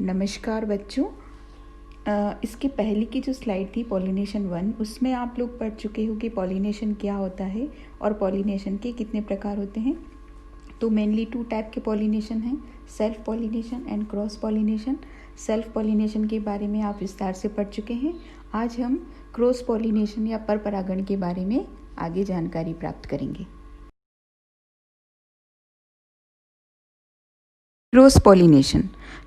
नमस्कार बच्चों। इसके पहले की जो स्लाइड थी पॉलिनेशन 1, उसमें आप लोग पढ़ चुके हो कि पॉलिनेशन क्या होता है और पॉलिनेशन के कितने प्रकार होते हैं। तो मेनली 2 टाइप के पॉलिनेशन हैं, self pollination and cross pollination. Self pollination के बारे में आप विस्तार से पढ़ चुके हैं। आज हम क्रॉस पॉलिनेशन या पर परागण के बारे में आगे जानकारी प्राप्त करेंगे। Cross pollination,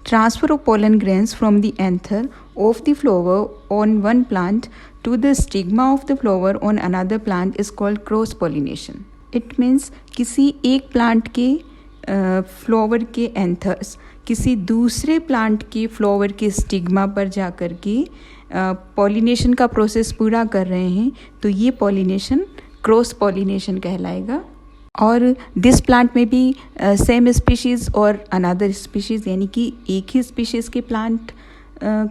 transfer of pollen grains from the anther of the flower on one plant to the stigma of the flower on another plant is called cross pollination. It means किसी एक प्लांट के flower के anthers किसी दूसरे plant के flower के stigma पर जाकर के पॉलिनेशन का प्रोसेस पूरा कर रहे हैं, तो ये पॉलिनेशन क्रॉस पॉलिनेशन कहलाएगा। और दिस प्लांट में भी सेम स्पीशीज़ और अनदर स्पीशीज़, यानी कि एक ही स्पीशीज़ के प्लांट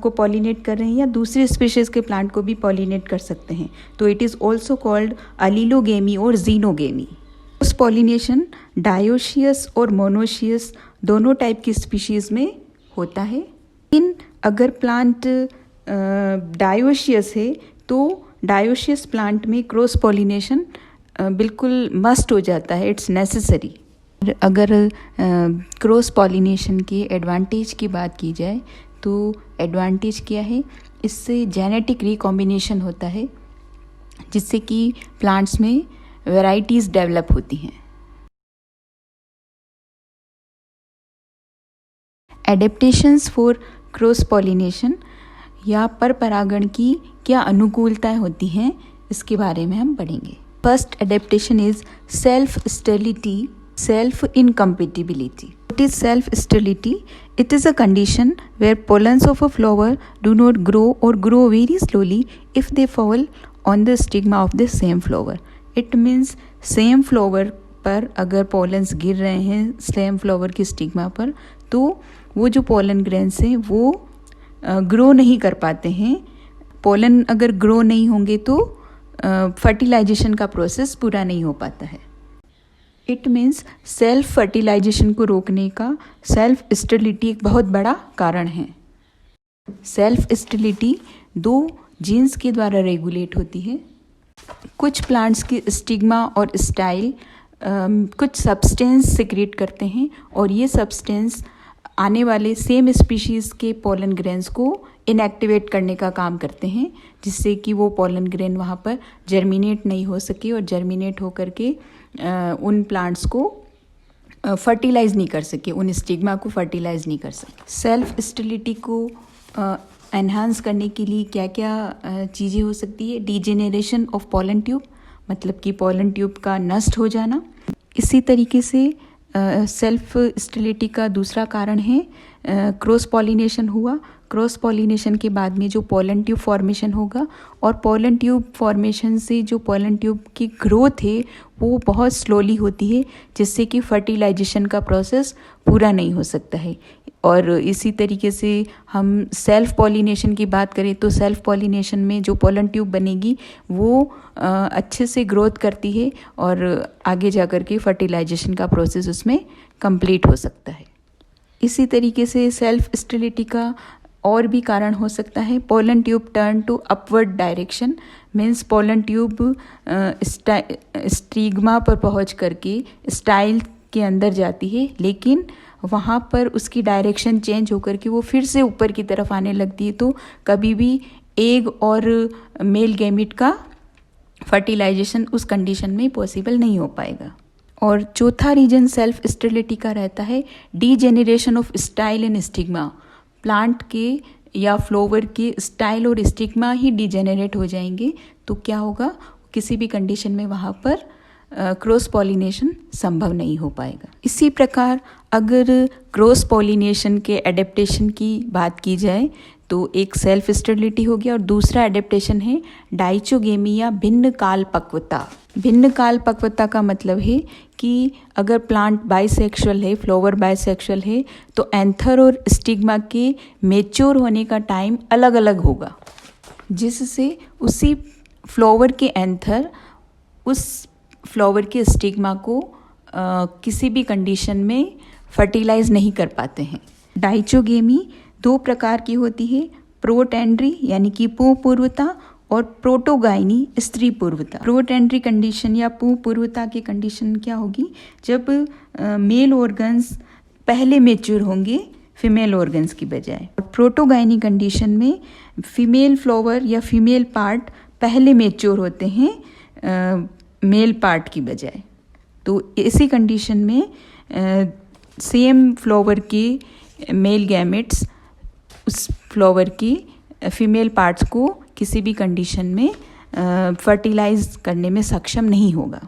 को पॉलिनेट कर रहे हैं या दूसरे स्पीशीज़ के प्लांट को भी पॉलिनेट कर सकते हैं, तो इट इज़ ऑल्सो कॉल्ड अलीलोगेमी और जीनोगेमी। क्रॉस पॉलिनेशन डायोशियस और मोनोशियस दोनों टाइप की स्पीशीज़ में होता है। लेकिन अगर प्लांट डायोशियस है तो डायोशियस प्लांट में क्रॉस पॉलिनेशन बिल्कुल मस्ट हो जाता है, इट्स नेसेसरी। अगर क्रॉस पॉलिनेशन के एडवांटेज की बात की जाए तो एडवांटेज क्या है, इससे जेनेटिक रिकॉम्बिनेशन होता है जिससे कि प्लांट्स में वैरायटीज़ डेवलप होती हैं। एडेप्टेशंस फॉर क्रॉस पॉलिनेशन या पर परागण की क्या अनुकूलताएं होती हैं, इसके बारे में हम पढ़ेंगे। First adaptation is self-sterility, self-incompatibility. What is self-sterility? It is a condition where pollens of a flower do not grow or grow very slowly if they fall on the stigma of the same flower. It means same flower पर अगर pollens गिर रहे हैं same flower की stigma पर, तो वो जो पोलन ग्रेन्स हैं वो ग्रो नहीं कर पाते हैं। पोलन अगर ग्रो नहीं होंगे तो फर्टिलाइजेशन का प्रोसेस पूरा नहीं हो पाता है। इट मीन्स सेल्फ फर्टिलाइजेशन को रोकने का सेल्फ स्टेरिलिटी एक बहुत बड़ा कारण है। सेल्फ स्टेरिलिटी 2 जीन्स के द्वारा रेगुलेट होती है। कुछ प्लांट्स की स्टिग्मा और स्टाइल कुछ सब्सटेंस सिक्रेट करते हैं और ये सब्सटेंस आने वाले सेम स्पीशीज़ के पोलन ग्रेन्स को इनएक्टिवेट करने का काम करते हैं, जिससे कि वो पोलन ग्रेन वहाँ पर जर्मिनेट नहीं हो सके और जर्मिनेट होकर के उन प्लांट्स को फर्टिलाइज नहीं कर सके, उन स्टिग्मा को फर्टिलाइज नहीं कर सके। सेल्फ स्टेरिलिटी को एनहांस करने के लिए क्या क्या चीज़ें हो सकती है? डीजेनरेशन ऑफ पोलन ट्यूब, मतलब कि पोलन ट्यूब का नष्ट हो जाना। इसी तरीके से सेल्फ स्टेरिलिटी का दूसरा कारण है क्रॉस पॉलिनेशन हुआ। क्रॉस पॉलिनेशन के बाद में जो पोलन ट्यूब फॉर्मेशन होगा और पोलन ट्यूब फॉर्मेशन से जो पोलन ट्यूब की ग्रोथ है वो बहुत स्लोली होती है, जिससे कि फर्टिलाइजेशन का प्रोसेस पूरा नहीं हो सकता है। और इसी तरीके से हम सेल्फ पॉलिनेशन की बात करें तो सेल्फ पॉलिनेशन में जो पोलन ट्यूब बनेगी वो अच्छे से ग्रोथ करती है और आगे जा कर के फर्टिलाइजेशन का प्रोसेस उसमें कंप्लीट हो सकता है। इसी तरीके से सेल्फ स्टेरिलिटी का और भी कारण हो सकता है pollen tube turn to upward direction, means pollen tube stigma पर पहुंच करके स्टाइल के अंदर जाती है, लेकिन वहाँ पर उसकी डायरेक्शन चेंज होकर के वो फिर से ऊपर की तरफ आने लगती है, तो कभी भी एग और मेल गैमिट का फर्टिलाइजेशन उस कंडीशन में पॉसिबल नहीं हो पाएगा। और चौथा रीजन सेल्फ स्टेरिलिटी का रहता है degeneration of style and stigma. Plant के या फ्लावर के स्टाइल और स्टिग्मा ही डिजेनरेट हो जाएंगे, तो क्या होगा, किसी भी कंडीशन में वहाँ पर क्रॉस पॉलिनेशन संभव नहीं हो पाएगा। इसी प्रकार अगर क्रॉस पॉलिनेशन के एडेप्टेशन की बात की जाए तो एक सेल्फ स्टेरिलिटी हो गया और दूसरा एडेप्टेशन है डाइचोगेमी या भिन्न काल पक्वता। भिन्न काल पक्वता का मतलब है कि अगर प्लांट बाइसेक्सुअल है, फ्लावर बाइसेक्सुअल है, तो एंथर और स्टिग्मा के मेच्योर होने का टाइम अलग अलग होगा, जिससे उसी फ्लावर के एंथर उस फ्लावर के स्टिग्मा को किसी भी कंडीशन में फर्टिलाइज नहीं कर पाते हैं। डाइचोगेमी दो प्रकार की होती है, प्रोटेंड्री यानी कि पूर्वता और प्रोटोगाइनी स्त्री पूर्वता। प्रोटेंड्री कंडीशन या पूर्वता की कंडीशन क्या होगी, जब मेल ऑर्गन्स पहले मेच्योर होंगे फीमेल ऑर्गन्स की बजाय। प्रोटोगाइनी कंडीशन में फीमेल फ्लावर या फीमेल पार्ट पहले मेच्योर होते हैं मेल पार्ट की बजाय। तो इसी कंडीशन में सेम फ्लावर के मेल गैमेट्स उस फ्लावर की फीमेल पार्ट्स को किसी भी कंडीशन में फर्टिलाइज करने में सक्षम नहीं होगा।